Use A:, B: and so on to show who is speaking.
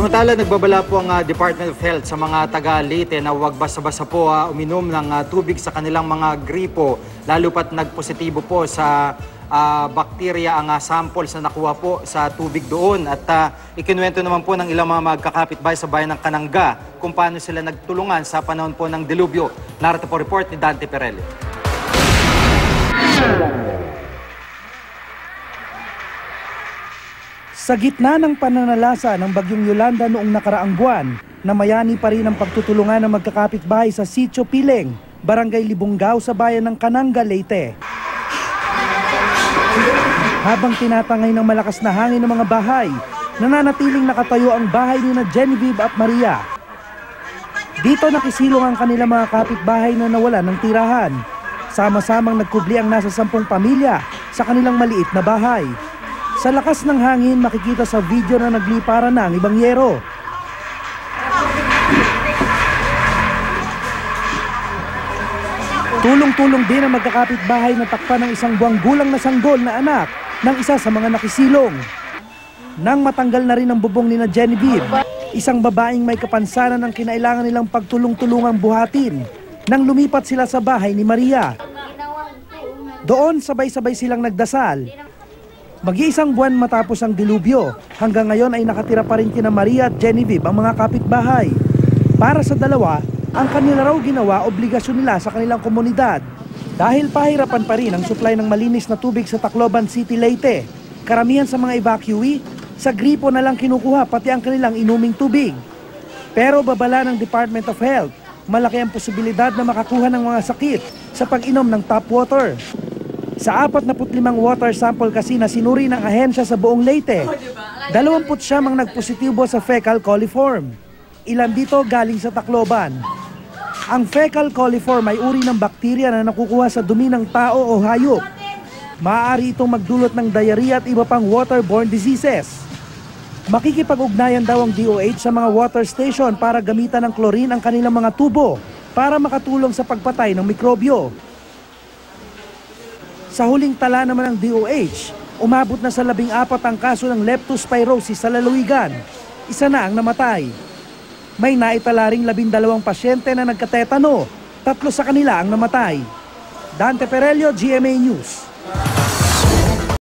A: Samantala, nagbabala po ang Department of Health sa mga taga-Leyte na huwag basta-basta po uminom ng tubig sa kanilang mga gripo, lalo pat nagpositibo po sa bakterya ang samples na nakuha po sa tubig doon. At ikinuwento naman po ng ilang mga magkakapitbahay sa bayan ng Kananga kung paano sila nagtulungan sa panahon po ng delubyo. Narito po report ni Dante Perello.
B: Sa gitna ng pananalasa ng Bagyong Yolanda noong nakaraang buwan, namayani pa rin ang pagtutulungan ng magkakapitbahay sa Sitio Pileng, Barangay Libunggao sa bayan ng Kananga, Leyte. Habang tinatangay ng malakas na hangin ng mga bahay, nananatiling nakatayo ang bahay ni Genevieve at Maria. Dito nakisilong ang kanilang mga kapitbahay na nawalan ng tirahan. Sama-samang nagkubli ang nasa 10 pamilya sa kanilang maliit na bahay. Sa lakas ng hangin, makikita sa video na naglipara na ang ibang yero. Tulong-tulong din ang magkakapitbahay na takpan ng 1 buwang gulang na sanggol na anak ng isa sa mga nakisilong. Nang matanggal na rin ang bubong ni Genevieve, isang babaeng may kapansanan ang kinailangan nilang pagtulong-tulungang buhatin nang lumipat sila sa bahay ni Maria. Doon sabay-sabay silang nagdasal. Mag-iisang buwan matapos ang dilubyo, hanggang ngayon ay nakatira pa rin kina Maria at Genevieve ang mga kapitbahay. Para sa dalawa, ang kanila raw ginawa obligasyon nila sa kanilang komunidad. Dahil pahirapan pa rin ang supply ng malinis na tubig sa Tacloban City, Leyte, karamihan sa mga evacuee, sa gripo na lang kinukuha pati ang kanilang inuming tubig. Pero babala ng Department of Health, malaki ang posibilidad na makakuha ng mga sakit sa pag-inom ng tap water. Sa 45 water sample kasi na sinuri ng ahensya sa buong Leyte, 20 ang nagpositibo sa fecal coliform. Ilan dito galing sa Tacloban. Ang fecal coliform ay uri ng bakterya na nakukuha sa dumi ng tao o hayop. Maaari itong magdulot ng diarrhea at iba pang waterborne diseases. Makikipag-ugnayan daw ang DOH sa mga water station para gamitan ng chlorine ang kanilang mga tubo para makatulong sa pagpatay ng mikrobyo. Sa huling tala naman ng DOH, umabot na sa 14 ang kaso ng leptospirosis sa lalawigan. Isa na ang namatay. May naitala ring 12 pasyente na nagkatetano, 3 sa kanila ang namatay. Dante Perello, GMA News.